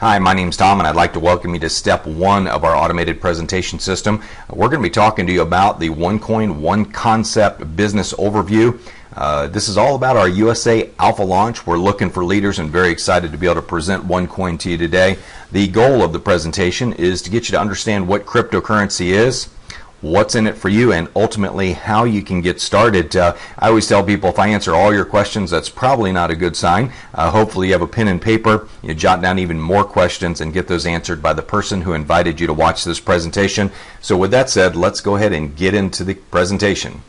Hi, my name's Tom, and I'd like to welcome you to step one of our automated presentation system. We're going to be talking to you about the OneCoin One Concept Business Overview. This is all about our USA Alpha launch. We're looking for leaders and very excited to be able to present OneCoin to you today. The goal of the presentation is to get you to understand what cryptocurrency is, what's in it for you, and ultimately how you can get started. I always tell people, if I answer all your questions, that's probably not a good sign. Hopefully you have a pen and paper, you jot down even more questions and get those answered by the person who invited you to watch this presentation. So with that said, let's go ahead and get into the presentation.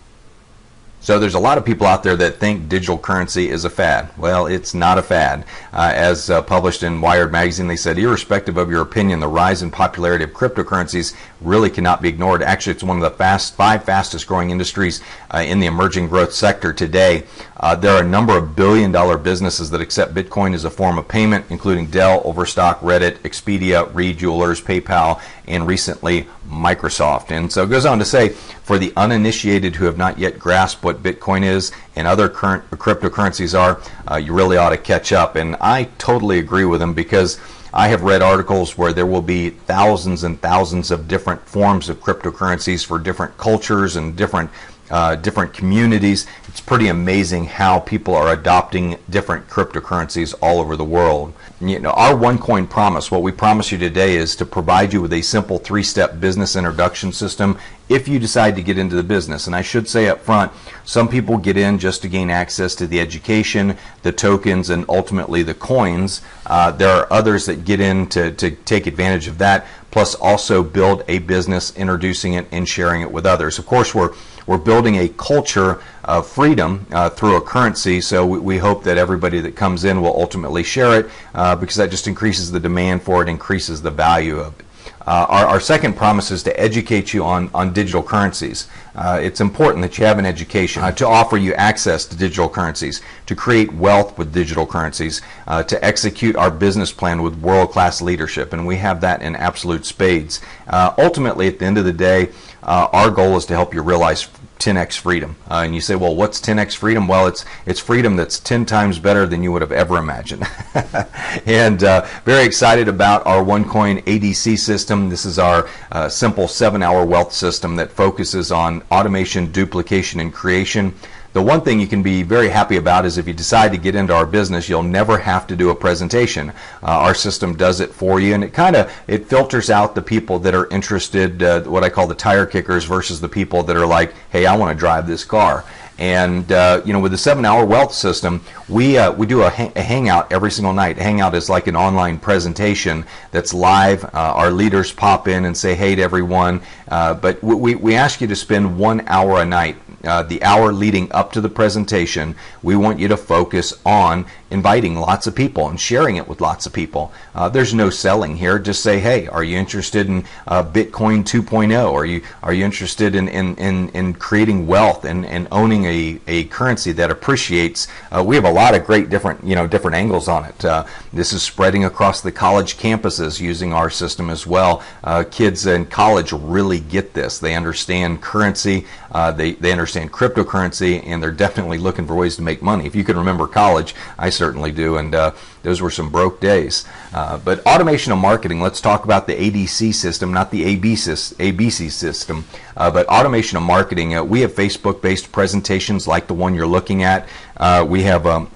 So there's a lot of people out there that think digital currency is a fad. Well, it's not a fad. As published in Wired magazine, they said, irrespective of your opinion, the rise in popularity of cryptocurrencies really cannot be ignored. Actually, it's one of the five fastest growing industries in the emerging growth sector today. There are a number of billion-dollar businesses that accept Bitcoin as a form of payment, including Dell, Overstock, Reddit, Expedia, Reed Jewelers, PayPal, and recently Microsoft. And so it goes on to say, for the uninitiated who have not yet grasped what Bitcoin is and other current cryptocurrencies are, you really ought to catch up. And I totally agree with them, because I have read articles where there will be thousands and thousands of different forms of cryptocurrencies for different cultures and different communities. It's pretty amazing how people are adopting different cryptocurrencies all over the world. You know, our OneCoin promise, what we promise you today, is to provide you with a simple three-step business introduction system if you decide to get into the business. And I should say up front, some people get in just to gain access to the education, the tokens, and ultimately the coins. There are others that get in to take advantage of that, plus also build a business, introducing it and sharing it with others. Of course, we're building a culture of freedom through a currency, so we hope that everybody that comes in will ultimately share it, because that just increases the demand for it, increases the value of it. Our second promise is to educate you on digital currencies. It's important that you have an education to offer you access to digital currencies, to create wealth with digital currencies, to execute our business plan with world-class leadership, and we have that in absolute spades. Ultimately, at the end of the day, our goal is to help you realize 10x freedom. And you say, well, what's 10x freedom? Well, it's freedom that's 10 times better than you would have ever imagined. And very excited about our OneCoin ADC system. This is our simple 7-hour wealth system that focuses on automation, duplication, and creation. The one thing you can be very happy about is if you decide to get into our business, you'll never have to do a presentation. Our system does it for you, and it filters out the people that are interested, what I call the tire kickers, versus the people that are like, hey, I want to drive this car. And you know, with the 7-hour wealth system, we do a hangout every single night. Hangout is like an online presentation that's live. Our leaders pop in and say hey to everyone, but we ask you to spend 1 hour a night. The hour leading up to the presentation, we want you to focus on inviting lots of people and sharing it with lots of people. There's no selling here. Just say, hey, are you interested in Bitcoin 2.0? Are you interested in creating wealth and owning a currency that appreciates? We have a lot of great different angles on it. This is spreading across the college campuses using our system as well. Kids in college really get this. They understand currency. They understand cryptocurrency, and they're definitely looking for ways to make money. If you can remember college, I certainly do, and those were some broke days. But automation of marketing, let's talk about the ADC system, not the ABC system, but automation of marketing. We have Facebook-based presentations like the one you're looking at. We have a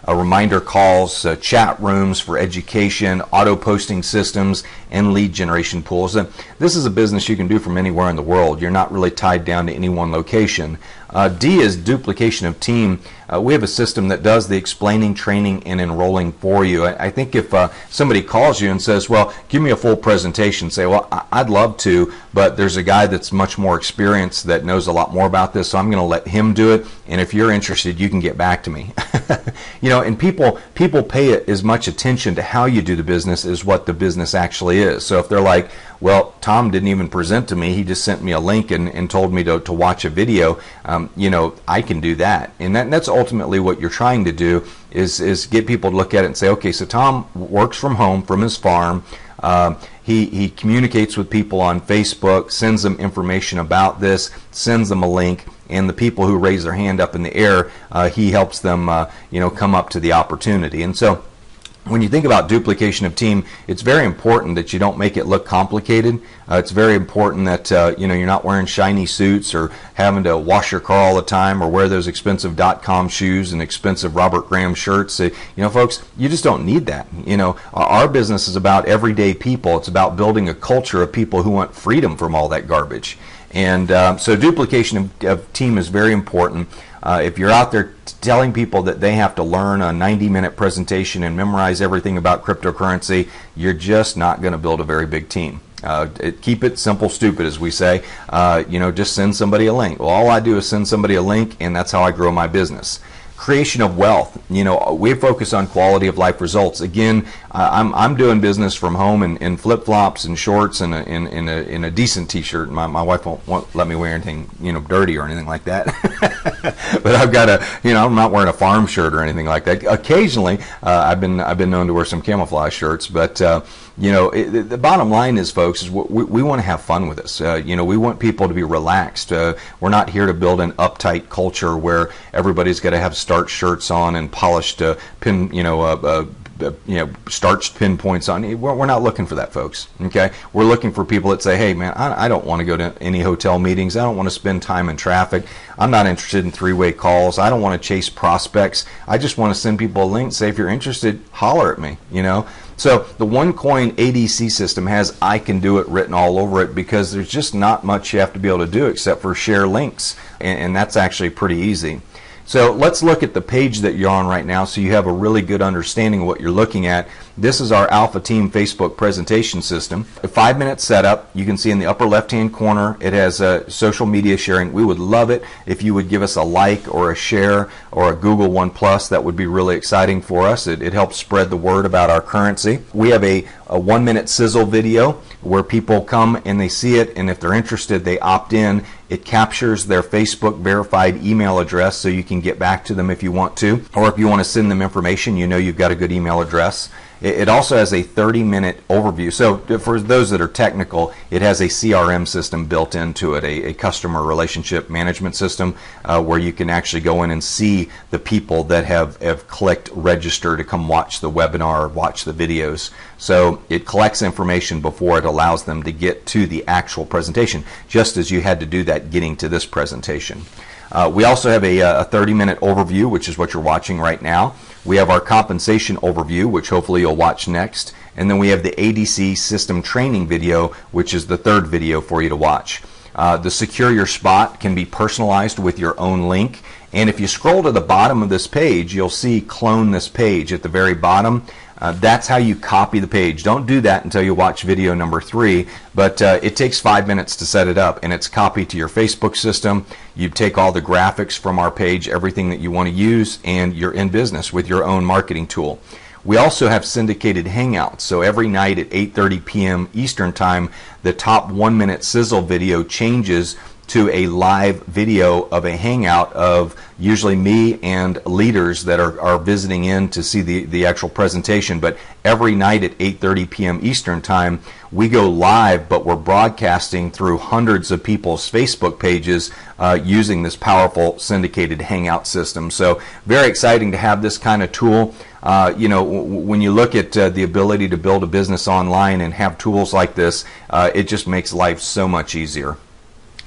reminder calls, chat rooms for education, auto posting systems, and lead generation pools. And this is a business you can do from anywhere in the world. You're not really tied down to any one location. D is duplication of team. We have a system that does the explaining, training, and enrolling for you. I think if somebody calls you and says, well, give me a full presentation, say, well, I'd love to, but there's a guy that's much more experienced that knows a lot more about this, so I'm going to let him do it, and if you're interested, you can get back to me. You know, and people pay as much attention to how you do the business as what the business actually is. So if they're like, well, Tom didn't even present to me, he just sent me a link and told me to watch a video, you know, I can do that. And that's ultimately what you're trying to do, is get people to look at it and say, okay, so Tom works from home, from his farm. He communicates with people on Facebook, sends them information about this, sends them a link, and the people who raise their hand up in the air, he helps them, you know, come up to the opportunity. And so When you think about duplication of team, it's very important that you don't make it look complicated. It's very important that you're not wearing shiny suits or having to wash your car all the time or wear those expensive .com shoes and expensive Robert Graham shirts. Folks, you just don't need that. Our business is about everyday people. It's about building a culture of people who want freedom from all that garbage. And so duplication of team is very important. If you're out there telling people that they have to learn a 90-minute presentation and memorize everything about cryptocurrency, you're just not going to build a very big team. Keep it simple, stupid, as we say. Just send somebody a link. Well, all I do is send somebody a link, and that's how I grow my business. Creation of wealth. We focus on quality of life results. Again, I'm doing business from home in flip-flops and shorts and in a decent t-shirt. My wife won't let me wear anything dirty or anything like that. But I've got I'm not wearing a farm shirt or anything like that. Occasionally, I've been known to wear some camouflage shirts, but the bottom line is, folks, is we want to have fun with this. We want people to be relaxed. We're not here to build an uptight culture where everybody's got to have starched shirts on and polished starched pinpoints on. We're not looking for that, folks. Okay, we're looking for people that say, hey man, I don't want to go to any hotel meetings. I don't want to spend time in traffic. I'm not interested in three-way calls. I don't want to chase prospects. I just want to send people a link, say if you're interested, holler at me. So the OneCoin ADC system has I can do it written all over it, because there's just not much you have to be able to do except for share links, and that's actually pretty easy. So let's look at the page that you're on right now so you have a really good understanding of what you're looking at. This is our Alpha Team Facebook presentation system. A 5-minute setup. You can see in the upper left-hand corner it has social media sharing. We would love it if you would give us a like or a share or a Google One Plus. That would be really exciting for us. It helps spread the word about our currency. We have a 1-minute sizzle video where people come and they see it, and if they're interested, they opt in. It captures their Facebook verified email address so you can get back to them if you want to, or if you want to send them information, you've got a good email address. It also has a 30-minute overview. So for those that are technical, it has a CRM system built into it, a customer relationship management system, where you can actually go in and see the people that have clicked register to come watch the webinar or watch the videos. So it collects information before it allows them to get to the actual presentation, just as you had to do that getting to this presentation. We also have a 30-minute overview, which is what you're watching right now. We have our compensation overview, which hopefully you'll watch next. And then we have the ADC system training video, which is the third video for you to watch. The Secure Your Spot can be personalized with your own link. And if you scroll to the bottom of this page, you'll see Clone This Page at the very bottom. That's how you copy the page. Don't do that until you watch video number 3, but it takes 5 minutes to set it up, and it's copied to your Facebook system. You take all the graphics from our page, everything that you want to use, and you're in business with your own marketing tool. We also have syndicated hangouts, so every night at 8:30 p.m. Eastern Time, the top 1-minute sizzle video changes to a live video of a hangout of usually me and leaders that are visiting in to see the actual presentation. But every night at 8:30 p.m. Eastern Time, we go live, but we're broadcasting through hundreds of people's Facebook pages using this powerful syndicated hangout system. So very exciting to have this kind of tool. When you look at the ability to build a business online and have tools like this, it just makes life so much easier.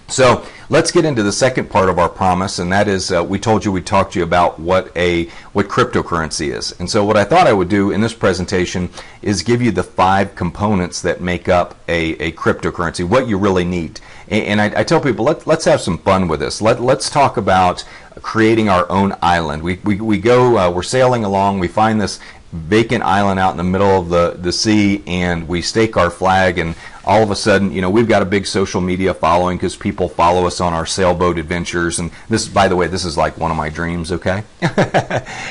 So let's get into the second part of our promise, and that is we told you we'd talk to you about what cryptocurrency is. And so what I thought I would do in this presentation is give you the 5 components that make up a cryptocurrency, what you really need. And I tell people, let's have some fun with this. Let's talk about creating our own island. We go, we're sailing along, we find this vacant island out in the middle of the sea, and we stake our flag, and all of a sudden, we've got a big social media following because people follow us on our sailboat adventures. And this, by the way, this is like one of my dreams, okay?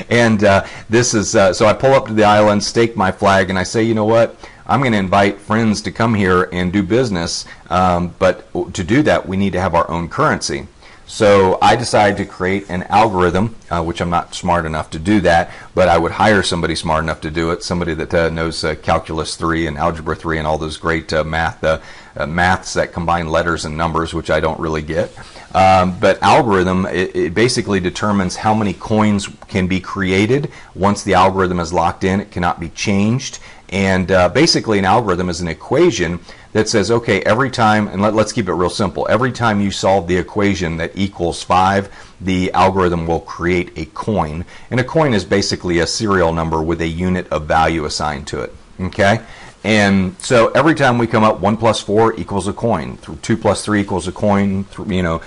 And this is, so I pull up to the island, stake my flag, and I say, you know what? I'm going to invite friends to come here and do business, but to do that, we need to have our own currency. So I decided to create an algorithm, which I'm not smart enough to do that, but I would hire somebody smart enough to do it, somebody that knows Calculus 3 and Algebra 3 and all those great maths that combine letters and numbers, which I don't really get. But algorithm, it basically determines how many coins can be created. Once the algorithm is locked in, it cannot be changed. And basically an algorithm is an equation that says, okay, every time, and let's keep it real simple, every time you solve the equation that equals 5, the algorithm will create a coin. And a coin is basically a serial number with a unit of value assigned to it. Okay? And so every time we come up, 1 plus 4 equals a coin. 2 plus 3 equals a coin. 2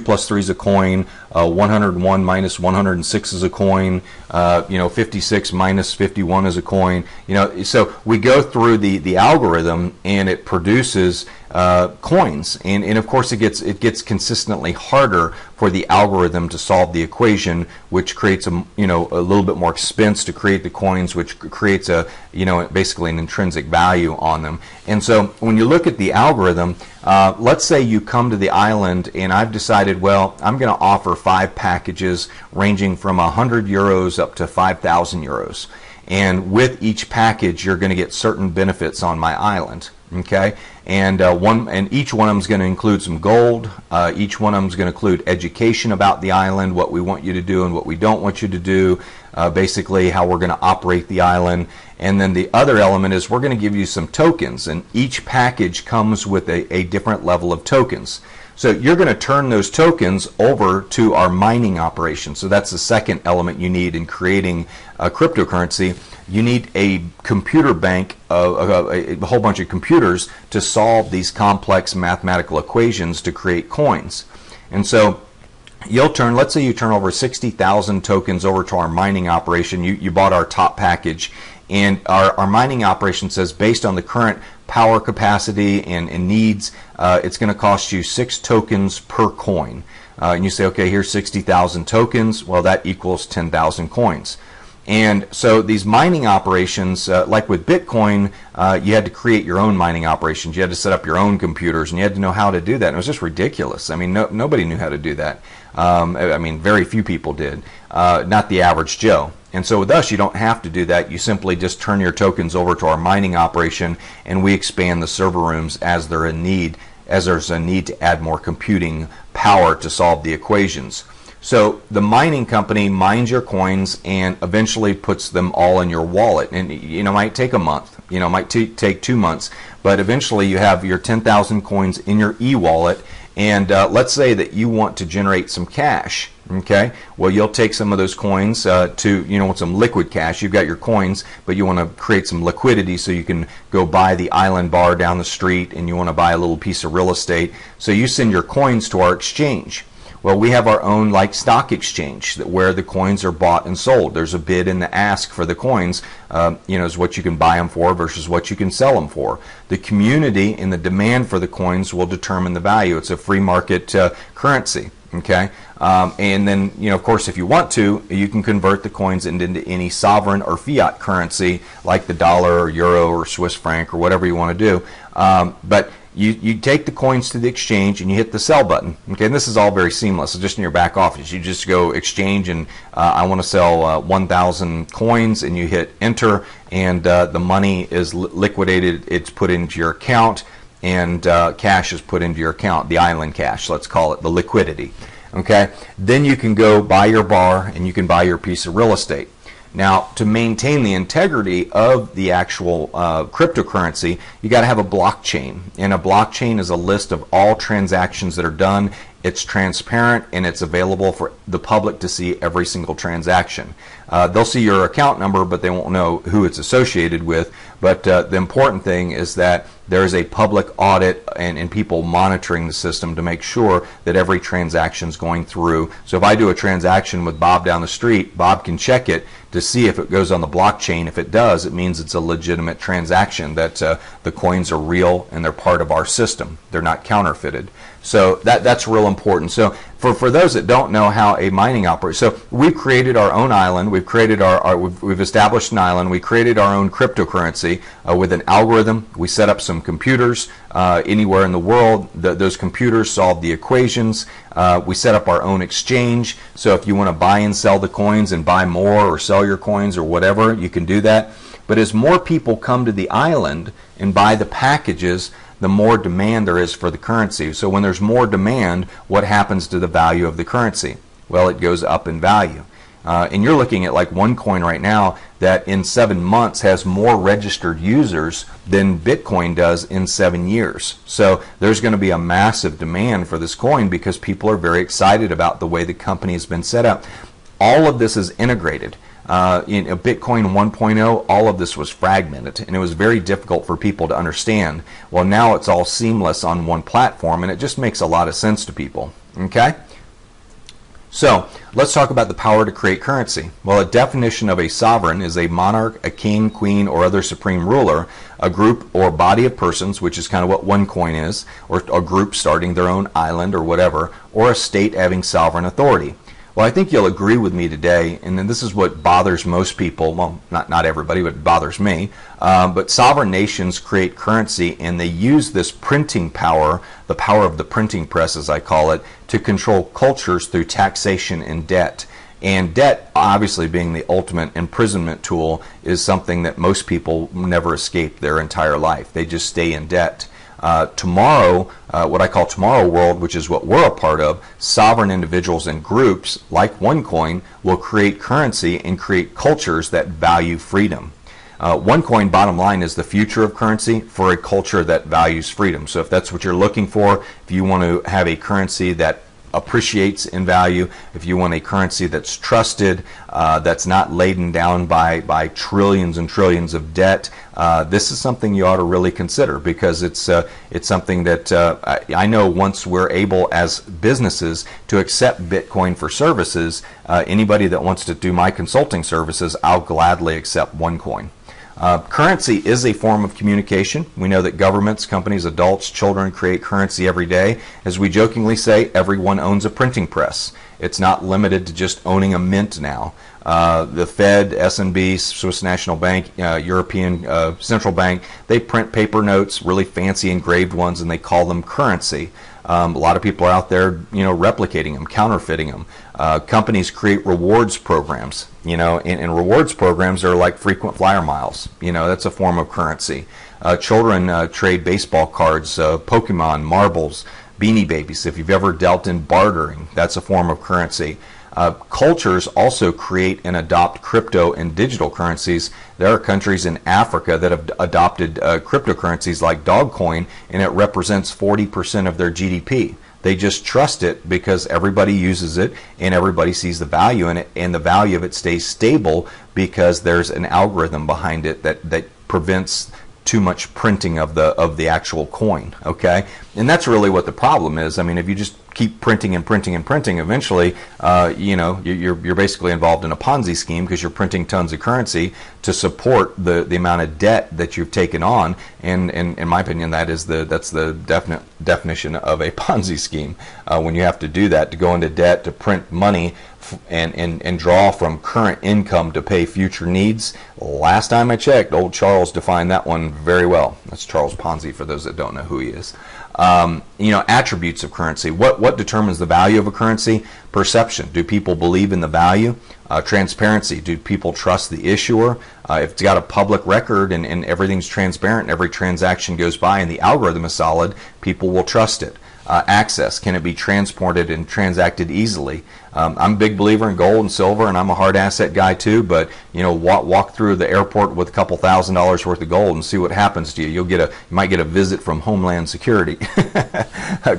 plus 3 is a coin. 101 minus 106 is a coin. 56 minus 51 is a coin. So we go through the algorithm, and it produces coins. And of course, it gets consistently harder for the algorithm to solve the equation, which creates a little bit more expense to create the coins, which creates basically an intrinsic value on them. And so when you look at the algorithm, let's say you come to the island, and I've decided, well, I'm going to offer 5 packages ranging from 100 euros up to 5,000 euros. And with each package, you're going to get certain benefits on my island. Okay, and each one of them is going to include some gold. Each one of them is going to include education about the island, what we want you to do and what we don't want you to do, basically how we're going to operate the island. And then the other element is we're going to give you some tokens, and each package comes with a different level of tokens. So you're going to turn those tokens over to our mining operation. So that's the second element you need in creating a cryptocurrency. You need a computer bank, a whole bunch of computers to solve these complex mathematical equations to create coins. And so let's say you turn over 60,000 tokens over to our mining operation. You bought our top package, and our mining operation says, based on the current power capacity and needs, it's going to cost you 6 tokens per coin. And you say, okay, here's 60,000 tokens. Well, that equals 10,000 coins. And so these mining operations, like with Bitcoin, you had to create your own mining operations. You had to set up your own computers, and you had to know how to do that. And it was just ridiculous. I mean, nobody knew how to do that. I mean, very few people did, not the average Joe. And so with us, you don't have to do that. You simply just turn your tokens over to our mining operation, and we expand the server rooms as there's a need to add more computing power to solve the equations. So the mining company mines your coins and eventually puts them all in your wallet. And it might take a month, it might take 2 months, but eventually you have your 10,000 coins in your e-wallet. And let's say that you want to generate some cash. Okay, well, you'll take some of those coins want some liquid cash. You've got your coins, but you want to create some liquidity so you can go buy the island bar down the street, and you want to buy a little piece of real estate. So you send your coins to our exchange. Well, we have our own stock exchange where the coins are bought and sold. There's a bid and the ask for the coins, is what you can buy them for versus what you can sell them for. The community and the demand for the coins will determine the value. It's a free market currency. Okay, and then of course, if you want to, you can convert the coins into any sovereign or fiat currency like the dollar or euro or Swiss franc or whatever you want to do. But you take the coins to the exchange and you hit the sell button. Okay, and this is all very seamless. So just in your back office, you just go exchange and I want to sell 1,000 coins, and you hit enter, and the money is liquidated. It's put into your account, and cash is put into your account, the island cash, let's call it, the liquidity. Okay, then you can go buy your bar and you can buy your piece of real estate. Now, to maintain the integrity of the actual cryptocurrency, you got to have a blockchain. And a blockchain is a list of all transactions that are done. It's transparent, and it's available for the public to see every single transaction. They'll see your account number, but they won't know who it's associated with. But the important thing is that there is a public audit and people monitoring the system to make sure that every transaction is going through. So if I do a transaction with Bob down the street, Bob can check it to see if it goes on the blockchain. If it does, it means it's a legitimate transaction, that the coins are real and they're part of our system. They're not counterfeited. So that's real important. So for those that don't know how a mining operates, so we've created our own island. We've created we've established an island. We created our own cryptocurrency with an algorithm. We set up some computers anywhere in the world. Those computers solve the equations. We set up our own exchange. So if you want to buy and sell the coins and buy more or sell your coins or whatever, you can do that. But as more people come to the island and buy the packages, the more demand there is for the currency. So when there's more demand, what happens to the value of the currency? Well, it goes up in value. And you're looking at like OneCoin right now that in 7 months has more registered users than Bitcoin does in 7 years. So there's going to be a massive demand for this coin because people are very excited about the way the company has been set up. All of this is integrated. In Bitcoin 1.0, all of this was fragmented, and it was very difficult for people to understand. Well, now it's all seamless on one platform, and it just makes a lot of sense to people. Okay? So let's talk about the power to create currency. Well, a definition of a sovereign is a monarch, a king, queen, or other supreme ruler, a group or body of persons, which is kind of what OneCoin is, or a group starting their own island or whatever, or a state having sovereign authority. Well, I think you'll agree with me today, and then this is what bothers most people, well, not everybody, but it bothers me, but sovereign nations create currency, and they use this printing power, the power of the printing press as I call it, to control cultures through taxation and debt. And debt, obviously being the ultimate imprisonment tool, is something that most people never escape their entire life. They just stay in debt. Tomorrow, what I call tomorrow world, which is what we're a part of, sovereign individuals and groups like OneCoin will create currency and create cultures that value freedom. OneCoin, bottom line, is the future of currency for a culture that values freedom. So if that's what you're looking for, if you want to have a currency that appreciates in value, if you want a currency that's trusted, that's not laden down by trillions and trillions of debt, this is something you ought to really consider, because it's something that I know once we're able as businesses to accept Bitcoin for services, anybody that wants to do my consulting services, I'll gladly accept OneCoin. Currency is a form of communication. We know that governments, companies, adults, children create currency every day. As we jokingly say, everyone owns a printing press. It's not limited to just owning a mint now. The Fed, S&B, Swiss National Bank, European Central Bank, they print paper notes, really fancy engraved ones, and they call them currency. A lot of people are out there, replicating them, counterfeiting them. Companies create rewards programs, and rewards programs are like frequent flyer miles. That's a form of currency. Children trade baseball cards, Pokemon, marbles, Beanie Babies. If you've ever dealt in bartering, that's a form of currency. Cultures also create and adopt crypto and digital currencies. There are countries in Africa that have adopted cryptocurrencies like Dogcoin, and it represents 40% of their GDP. They just trust it because everybody uses it and everybody sees the value in it, and the value of it stays stable because there's an algorithm behind it that prevents too much printing of the actual coin. Okay, and that's really what the problem is. I mean, if you just keep printing and printing and printing, eventually, you're basically involved in a Ponzi scheme, because you're printing tons of currency to support the amount of debt that you've taken on. And in my opinion, that's the definite definition of a Ponzi scheme. When you have to do that, to go into debt, to print money and draw from current income to pay future needs. Last time I checked, old Charles defined that one very well. That's Charles Ponzi, for those that don't know who he is. Attributes of currency. What determines the value of a currency? Perception. Do people believe in the value? Transparency. Do people trust the issuer? If it's got a public record and everything's transparent, every transaction goes by and the algorithm is solid, people will trust it. Access. Can it be transported and transacted easily? I'm a big believer in gold and silver, and I'm a hard asset guy too, but walk through the airport with a couple $1,000s worth of gold and see what happens to you. You might get a visit from Homeland Security.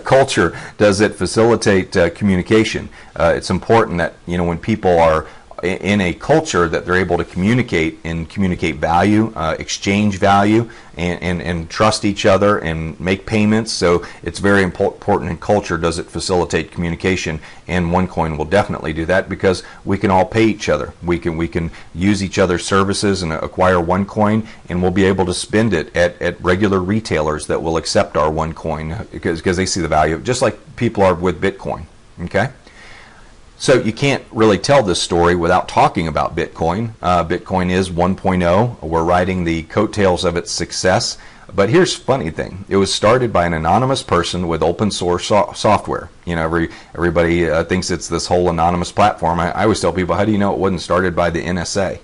Culture. Does it facilitate communication? It's important that when people are in a culture that they're able to communicate value, exchange value, and trust each other and make payments. So it's very important in culture. Does it facilitate communication? And OneCoin will definitely do that, because we can all pay each other. We can use each other's services and acquire OneCoin, and we'll be able to spend it at regular retailers that will accept our OneCoin because they see the value, just like people are with Bitcoin. Okay. So you can't really tell this story without talking about Bitcoin. Bitcoin is 1.0. We're riding the coattails of its success. But here's the funny thing. It was started by an anonymous person with open source software. Everybody thinks it's this whole anonymous platform. I always tell people, how do you know it wasn't started by the NSA?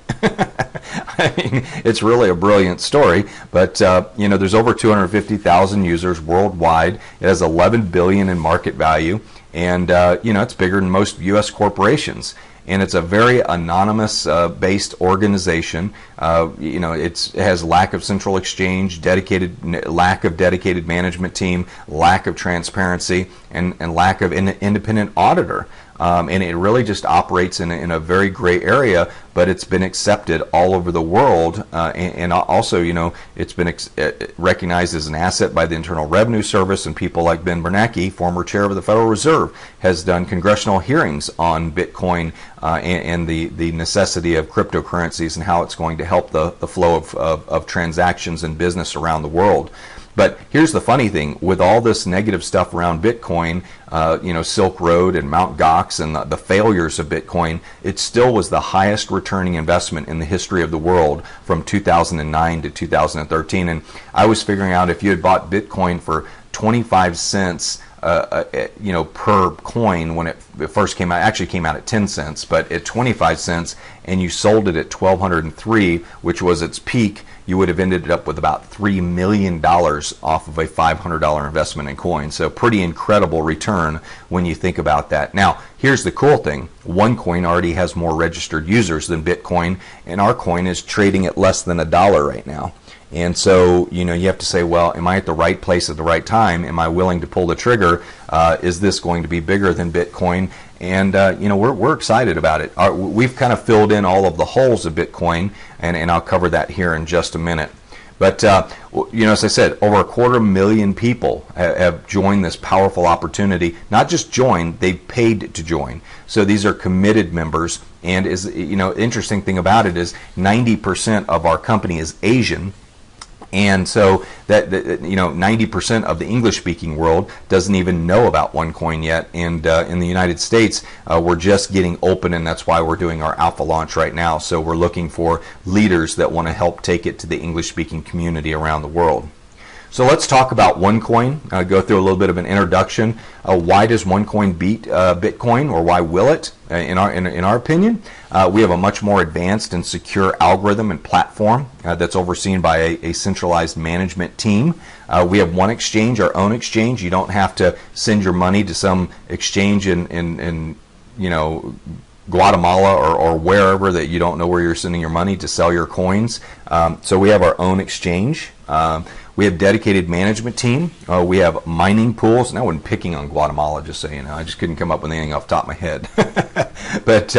I mean, it's really a brilliant story. But you know, there's over 250,000 users worldwide. It has 11 billion in market value, and you know, it's bigger than most U.S. corporations. And it's a very anonymous based organization. You know, it has lack of central exchange, lack of dedicated management team, lack of transparency, and lack of independent auditor. And it really just operates in a very gray area, but it's been accepted all over the world, and also, you know, it's been recognized as an asset by the Internal Revenue Service, and people like Ben Bernanke, former chair of the Federal Reserve, has done congressional hearings on Bitcoin and the necessity of cryptocurrencies and how it's going to help the flow of transactions and business around the world. But here's the funny thing: with all this negative stuff around Bitcoin, you know, Silk Road and Mt. Gox and the failures of Bitcoin, it still was the highest returning investment in the history of the world from 2009 to 2013. And I was figuring out, if you had bought Bitcoin for 25 cents, you know, per coin when it first came out, actually came out at 10 cents, but at 25 cents, and you sold it at 1,203, which was its peak, you would have ended up with about $3 million off of a $500 investment in coin. So pretty incredible return when you think about that. Now, here's the cool thing. OneCoin already has more registered users than Bitcoin, and our coin is trading at less than $1 right now. And so, you know, you have to say, well, am I at the right place at the right time? Am I willing to pull the trigger? Is this going to be bigger than Bitcoin? And, you know, we're excited about it. We've kind of filled in all of the holes of Bitcoin, and I'll cover that here in just a minute. But, you know, as I said, over 250,000 people have joined this powerful opportunity. Not just joined, they've paid to join. So these are committed members. And, you know, interesting thing about it is 90% of our company is Asian. And so that you know, 90% of the English-speaking world doesn't even know about OneCoin yet. And in the United States, we're just getting open, and that's why we're doing our alpha launch right now. So we're looking for leaders that want to help take it to the English-speaking community around the world. So let's talk about OneCoin. Go through a little bit of an introduction. Why does OneCoin beat Bitcoin, or why will it? In our opinion, we have a much more advanced and secure algorithm and platform that's overseen by a centralized management team. We have one exchange, our own exchange. You don't have to send your money to some exchange in you know, Guatemala or wherever that you don't know where you're sending your money to sell your coins. So we have our own exchange. We have dedicated management team. We have mining pools. And I wasn't picking on Guatemala, just so you know. I just couldn't come up with anything off the top of my head. But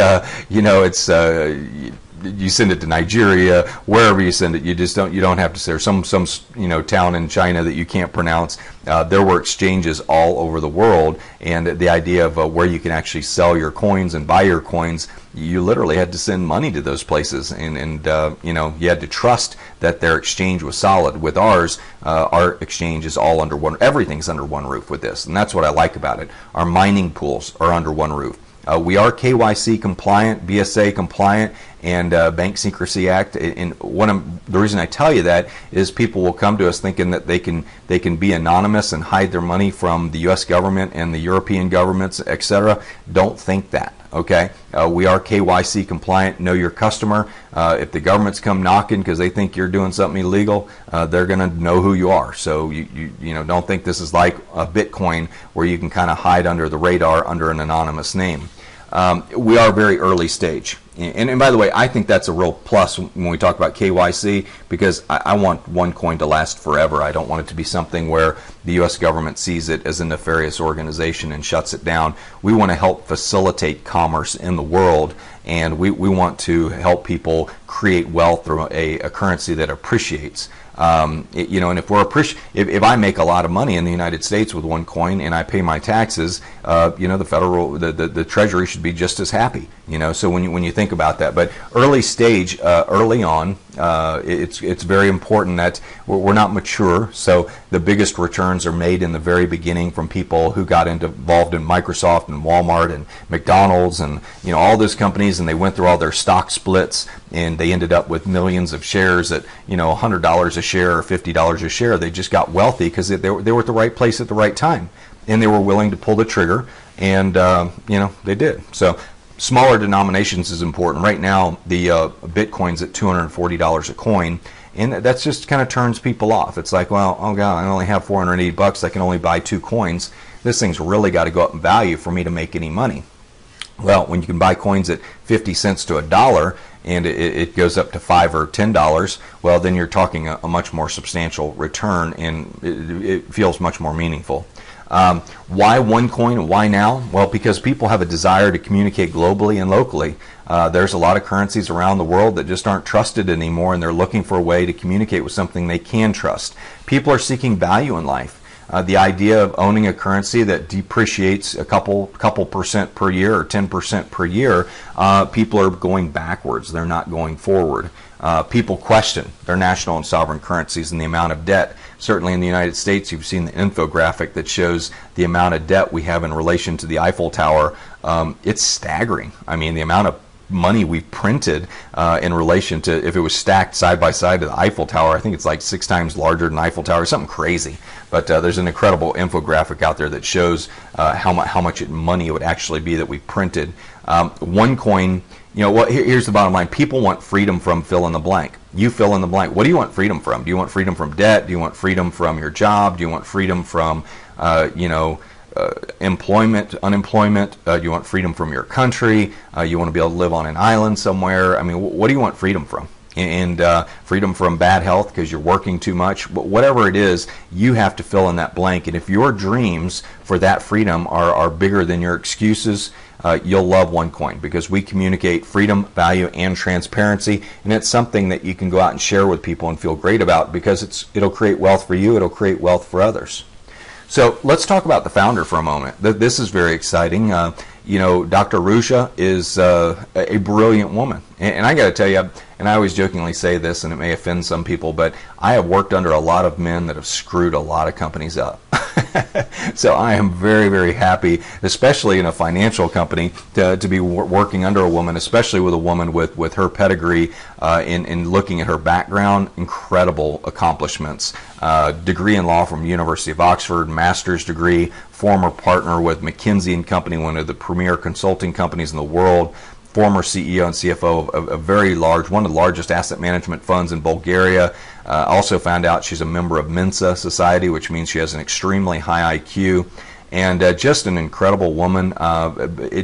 you know, it's you send it to Nigeria, wherever you send it. You don't have to say, there's some you know, town in China that you can't pronounce. There were exchanges all over the world, and the idea of where you can actually sell your coins and buy your coins, you literally had to send money to those places, and you know, you had to trust that their exchange was solid. With ours, our exchange is all under one. Everything's under one roof with this, and that's what I like about it. Our mining pools are under one roof. We are KYC compliant, BSA compliant, and Bank Secrecy Act. And the reason I tell you that is people will come to us thinking that they can be anonymous and hide their money from the U.S. government and the European governments, etc. Don't think that. Okay, we are KYC compliant. Know your customer. If the governments come knocking because they think you're doing something illegal, they're going to know who you are. So you know, don't think this is like a Bitcoin where you can kind of hide under the radar under an anonymous name. We are very early stage. And by the way, I think that's a real plus when we talk about KYC, because I want OneCoin to last forever. I don't want it to be something where the U.S. government sees it as a nefarious organization and shuts it down. We want to help facilitate commerce in the world, and we want to help people create wealth through a currency that appreciates. You know, and if I make a lot of money in the United States with OneCoin and I pay my taxes, you know, the Treasury should be just as happy. You know, so when you think about that, but early stage, early on, it's very important that we're not mature. So the biggest returns are made in the very beginning from people who got involved in Microsoft and Walmart and McDonald's and, you know, all those companies, and they went through all their stock splits, and they ended up with millions of shares at, you know, $100 a share or $50 a share. They just got wealthy because they were at the right place at the right time, and they were willing to pull the trigger, and you know, they did. So smaller denominations is important. Right now, the Bitcoin's at $240 a coin, and that's just kind of turns people off. It's like, well, oh God, I only have $480. I can only buy 2 coins. This thing's really got to go up in value for me to make any money. Well, when you can buy coins at 50 cents to $1 and it goes up to $5 or $10, well, then you're talking a much more substantial return, and it feels much more meaningful. Why OneCoin? Why now? Well, because people have a desire to communicate globally and locally. There's a lot of currencies around the world that just aren't trusted anymore, and they're looking for a way to communicate with something they can trust. People are seeking value in life. The idea of owning a currency that depreciates a couple percent per year or 10% per year, people are going backwards. They're not going forward. People question their national and sovereign currencies and the amount of debt. Certainly in the United States, you've seen the infographic that shows the amount of debt we have in relation to the Eiffel Tower. It's staggering. I mean, the amount of money we printed in relation to, if it was stacked side by side to the Eiffel Tower, I think it's like 6 times larger than the Eiffel Tower, something crazy. But there's an incredible infographic out there that shows how much money it would actually be that we printed. OneCoin, you know, here's the bottom line. People want freedom from fill in the blank. You fill in the blank. What do you want freedom from? Do you want freedom from debt? Do you want freedom from your job? Do you want freedom from, employment, unemployment? Do you want freedom from your country? You want to be able to live on an island somewhere? I mean, what do you want freedom from? And freedom from bad health because you're working too much. But whatever it is, you have to fill in that blank. And if your dreams for that freedom are bigger than your excuses, you'll love OneCoin, because we communicate freedom, value, and transparency, and it's something that you can go out and share with people and feel great about, because it'll create wealth for you, it'll create wealth for others. So let's talk about the founder for a moment. This is very exciting. Dr. Ruja is a brilliant woman. And I got to tell you, and I always jokingly say this, and it may offend some people, but I have worked under a lot of men that have screwed a lot of companies up. So I am very, very happy, especially in a financial company, to be working under a woman, especially with a woman with her pedigree, in looking at her background. Incredible accomplishments. Degree in law from University of Oxford, master's degree, former partner with McKinsey & Company, one of the premier consulting companies in the world, former CEO and CFO of a very large, one of the largest asset management funds in Bulgaria. Also found out she's a member of Mensa Society, which means she has an extremely high IQ, and just an incredible woman,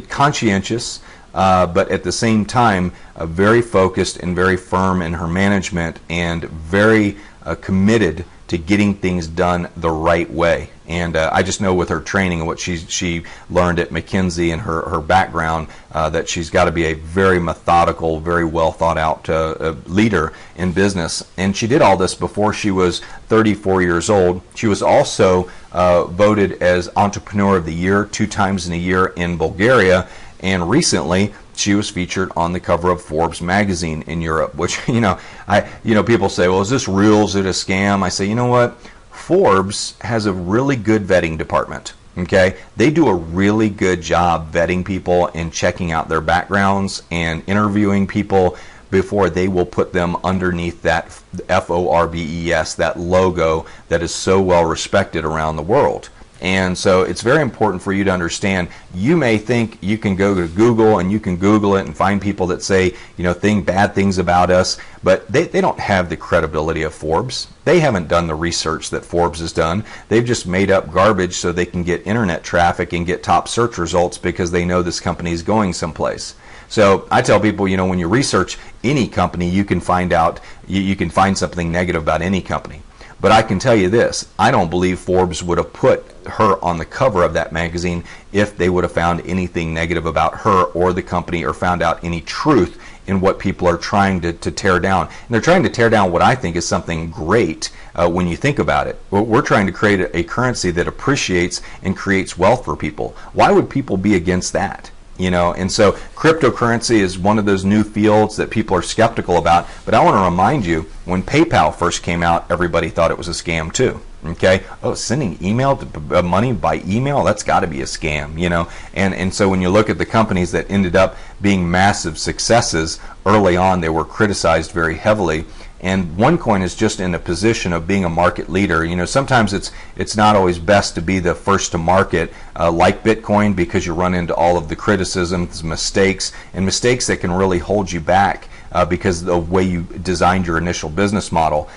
conscientious, but at the same time very focused and very firm in her management, and very committed to getting things done the right way. And I just know with her training and what she learned at McKinsey and her background, that she's got to be a very methodical, very well thought out leader in business. And she did all this before she was 34 years old. She was also voted as Entrepreneur of the Year 2 times in a year in Bulgaria. And recently, she was featured on the cover of Forbes magazine in Europe, which, people say, well, is this real? Is it a scam? I say, you know what? Forbes has a really good vetting department. Okay, they do a really good job vetting people and checking out their backgrounds and interviewing people before they will put them underneath that FORBES, that logo that is so well respected around the world. And so it's very important for you to understand. You may think you can go to Google and you can Google it and find people that say, bad things about us, but they don't have the credibility of Forbes. They haven't done the research that Forbes has done. They've just made up garbage so they can get internet traffic and get top search results because they know this company is going someplace. So I tell people, when you research any company, you can find out, you can find something negative about any company. But I can tell you this, I don't believe Forbes would have put her on the cover of that magazine if they would have found anything negative about her or the company, or found out any truth in what people are trying to tear down. And they're trying to tear down what I think is something great when you think about it. We're trying to create a currency that appreciates and creates wealth for people. Why would people be against that? And so cryptocurrency is one of those new fields that people are skeptical about. But I want to remind you, when PayPal first came out, everybody thought it was a scam too. Okay, sending money by email, that's got to be a scam, And so when you look at the companies that ended up being massive successes early on, they were criticized very heavily. And OneCoin is just in a position of being a market leader. You know, sometimes it's not always best to be the first to market, like Bitcoin, because you run into all of the criticisms, mistakes that can really hold you back. Because of the way you designed your initial business model.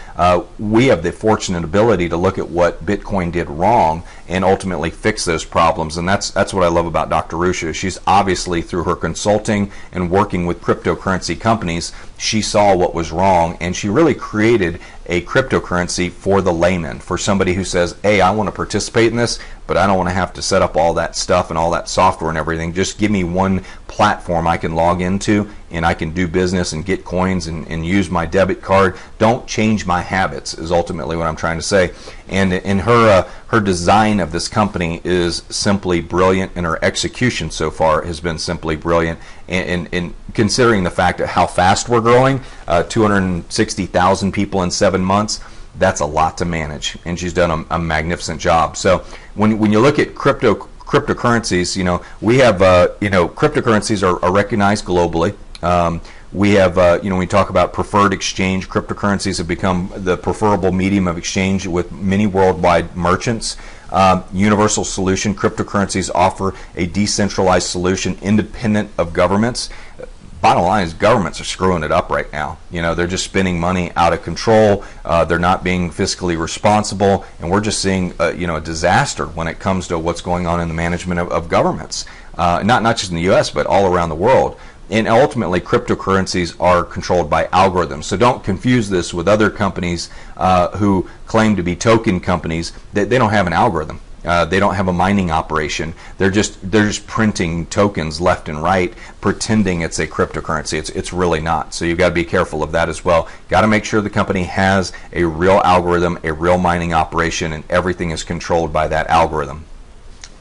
We have the fortunate ability to look at what Bitcoin did wrong and ultimately fix those problems. And that's what I love about Dr. Rusha. She's obviously, through her consulting and working with cryptocurrency companies, she saw what was wrong, and she really created a cryptocurrency for the layman, for somebody who says, hey, I want to participate in this, but I don't want to have to set up all that stuff and all that software and everything. Just give me one platform I can log into, and I can do business and get coins and use my debit card. Don't change my habits is ultimately what I'm trying to say. And in her design of this company is simply brilliant, and her execution so far has been simply brilliant. And considering the fact of how fast we're growing, 260,000 people in 7 months, that's a lot to manage, and she's done a magnificent job. So when you look at cryptocurrencies, you know, we have cryptocurrencies are recognized globally. We have, when we talk about preferred exchange, cryptocurrencies have become the preferable medium of exchange with many worldwide merchants. Universal solution, cryptocurrencies offer a decentralized solution independent of governments. Bottom line is governments are screwing it up right now. You know, they're just spending money out of control. They're not being fiscally responsible, and we're just seeing a disaster when it comes to what's going on in the management of governments. Not just in the U.S., but all around the world. And ultimately, cryptocurrencies are controlled by algorithms. So don't confuse this with other companies who claim to be token companies. They don't have an algorithm. They don't have a mining operation. They're just printing tokens left and right, pretending it's a cryptocurrency. It's really not. So you've got to be careful of that as well. Got to make sure the company has a real algorithm, a real mining operation, and everything is controlled by that algorithm.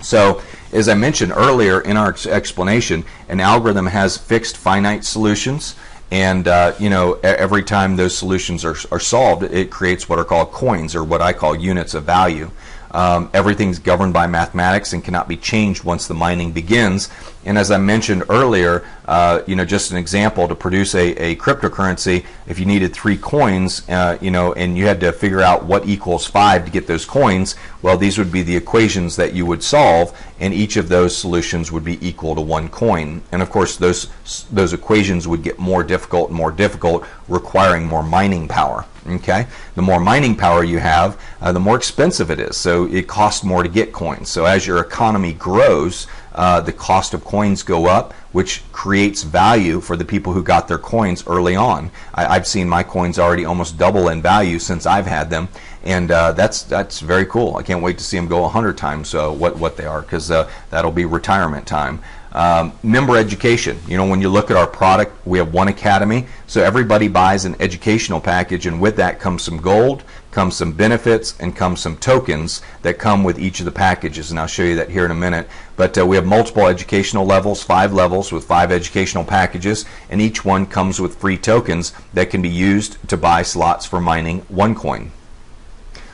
So, as I mentioned earlier in our explanation, an algorithm has fixed finite solutions, and every time those solutions are solved, it creates what are called coins, or what I call units of value. Everything's governed by mathematics and cannot be changed once the mining begins. And as I mentioned earlier, just an example, to produce a cryptocurrency, if you needed 3 coins, and you had to figure out what equals 5 to get those coins, well, these would be the equations that you would solve, and each of those solutions would be equal to 1 coin. And of course, those equations would get more difficult and more difficult, requiring more mining power. Okay, the more mining power you have, the more expensive it is. So it costs more to get coins. So as your economy grows, the cost of coins go up, which creates value for the people who got their coins early on. I've seen my coins already almost double in value since I've had them, and that's very cool. I can't wait to see them go 100 times what they are, because that'll be retirement time. Member education. When you look at our product, we have one academy, so everybody buys an educational package, and with that comes some gold, comes some benefits, and comes some tokens that come with each of the packages, and I'll show you that here in a minute. But we have multiple educational levels, 5 levels with 5 educational packages, and each one comes with free tokens that can be used to buy slots for mining OneCoin.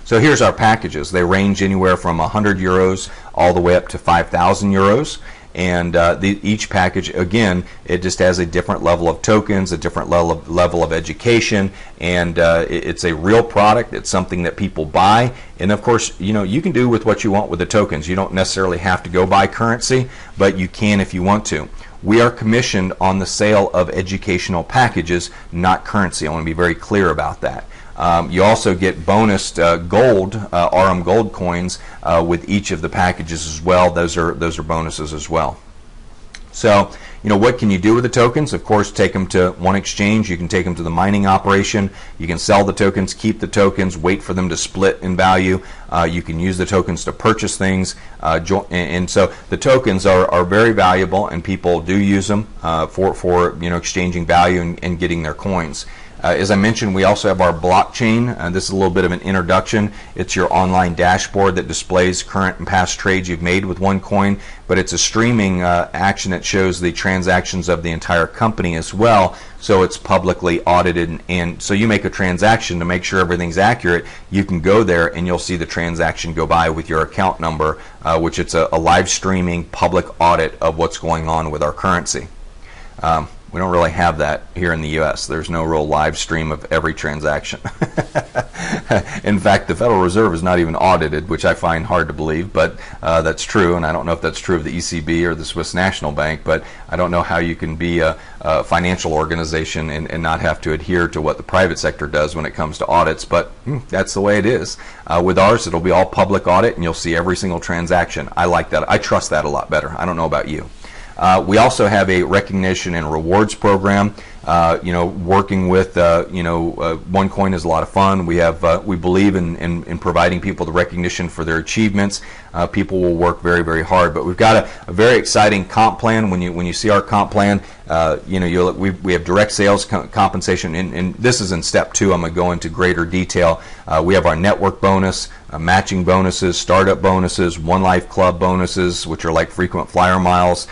So here's our packages. They range anywhere from 100 euros all the way up to 5,000 euros. And each package, again, it just has a different level of tokens, a different level of education, and it's a real product. It's something that people buy, and of course, you can do with what you want with the tokens. You don't necessarily have to go buy currency, but you can if you want to. We are commissioned on the sale of educational packages, not currency. I want to be very clear about that. You also get bonused gold, RM gold coins with each of the packages as well. Those are bonuses as well. So, what can you do with the tokens? Of course, take them to one exchange. You can take them to the mining operation. You can sell the tokens, keep the tokens, wait for them to split in value. You can use the tokens to purchase things. And so the tokens are very valuable, and people do use them for exchanging value and getting their coins. As I mentioned, we also have our blockchain. This is a little bit of an introduction. It's your online dashboard that displays current and past trades you've made with OneCoin, but it's a streaming action that shows the transactions of the entire company as well, so it's publicly audited. And so you make a transaction to make sure everything's accurate, you can go there and you'll see the transaction go by with your account number, which it's a live streaming public audit of what's going on with our currency. We don't really have that here in the U.S. There's no real live stream of every transaction. In fact, the Federal Reserve is not even audited, which I find hard to believe, but that's true, and I don't know if that's true of the ECB or the Swiss National Bank, but I don't know how you can be a financial organization and not have to adhere to what the private sector does when it comes to audits, but that's the way it is. With ours, it'll be all public audit, and you'll see every single transaction. I like that. I trust that a lot better. I don't know about you. We also have a recognition and rewards program. Working with OneCoin is a lot of fun. We believe in providing people the recognition for their achievements. People will work very, very hard, but we've got a very exciting comp plan. When you see our comp plan, we have direct sales compensation, and this is in step 2. I'm going to go into greater detail. We have our network bonus, matching bonuses, startup bonuses, One Life Club bonuses, which are like frequent flyer miles.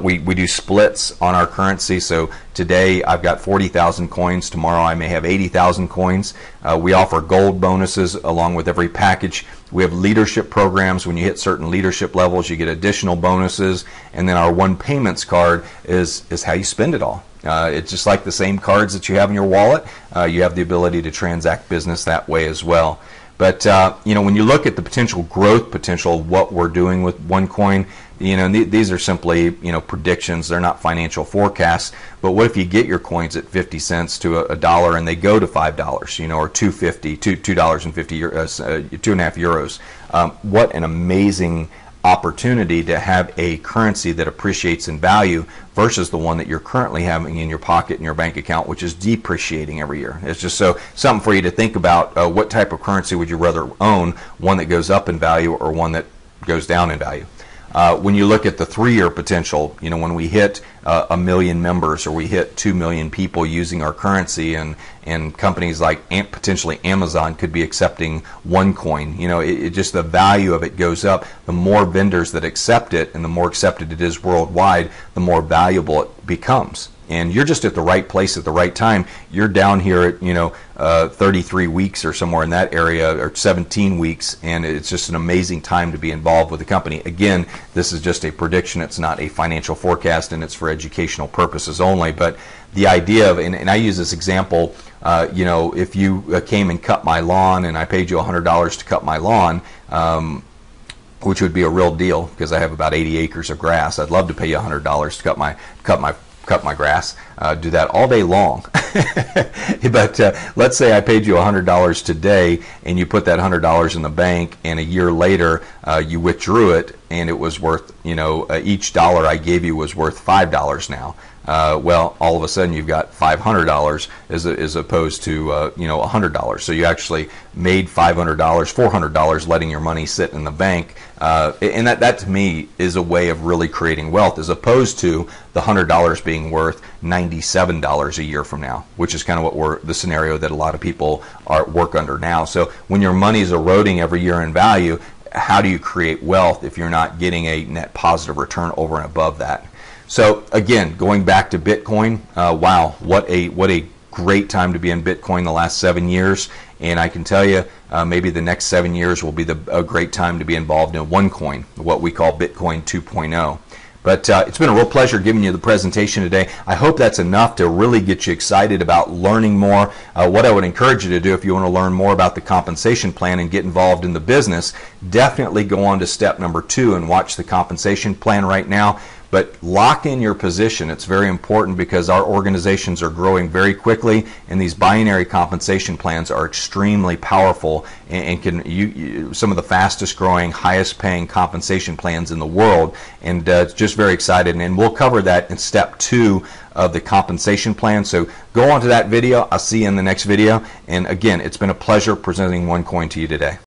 We do splits on our currency. So today I've got 40,000 coins. Tomorrow I may have 80,000 coins. We offer gold bonuses along with every package. We have leadership programs. When you hit certain leadership levels, you get additional bonuses. And then our One Payments card is how you spend it all. It's just like the same cards that you have in your wallet. You have the ability to transact business that way as well. But when you look at the potential growth potential of what we're doing with OneCoin, these are simply predictions. They're not financial forecasts. But what if you get your coins at 50 cents to a dollar and they go to $5, or $2.50, $2.50, 2.5 euros? What an amazing opportunity to have a currency that appreciates in value versus the one that you're currently having in your pocket in your bank account, which is depreciating every year. It's just something for you to think about. What type of currency would you rather own? One that goes up in value or one that goes down in value? When you look at the 3-year potential, when we hit 1 million members or we hit 2 million people using our currency, and companies like potentially Amazon could be accepting OneCoin, just the value of it goes up. The more vendors that accept it and the more accepted it is worldwide, the more valuable it becomes. And you're just at the right place at the right time. You're down here at 33 weeks or somewhere in that area, or 17 weeks, and it's just an amazing time to be involved with the company. Again, this is just a prediction. It's not a financial forecast, and it's for educational purposes only. But the idea of, and I use this example, if you came and cut my lawn and I paid you $100 to cut my lawn, which would be a real deal because I have about 80 acres of grass. I'd love to pay you $100 to cut my grass, do that all day long. But let's say I paid you $100 today and you put that $100 in the bank, and a year later you withdrew it and it was worth, each dollar I gave you was worth $5 now. Well, all of a sudden you've got $500 as opposed to $100. So you actually made $500, $400 letting your money sit in the bank, and that to me is a way of really creating wealth, as opposed to the $100 being worth $97 a year from now, which is kind of the scenario that a lot of people work under now. So when your money is eroding every year in value, how do you create wealth if you're not getting a net positive return over and above that? So again, going back to Bitcoin, wow, what a great time to be in Bitcoin the last 7 years. And I can tell you, maybe the next 7 years will be a great time to be involved in OneCoin, what we call Bitcoin 2.0. But it's been a real pleasure giving you the presentation today. I hope that's enough to really get you excited about learning more. What I would encourage you to do, if you want to learn more about the compensation plan and get involved in the business, definitely go on to step number 2 and watch the compensation plan right now. But lock in your position. It's very important because our organizations are growing very quickly, and these binary compensation plans are extremely powerful and can some of the fastest growing, highest paying compensation plans in the world. And it's just very excited. And we'll cover that in step 2 of the compensation plan. So go on to that video. I'll see you in the next video. And again, it's been a pleasure presenting OneCoin to you today.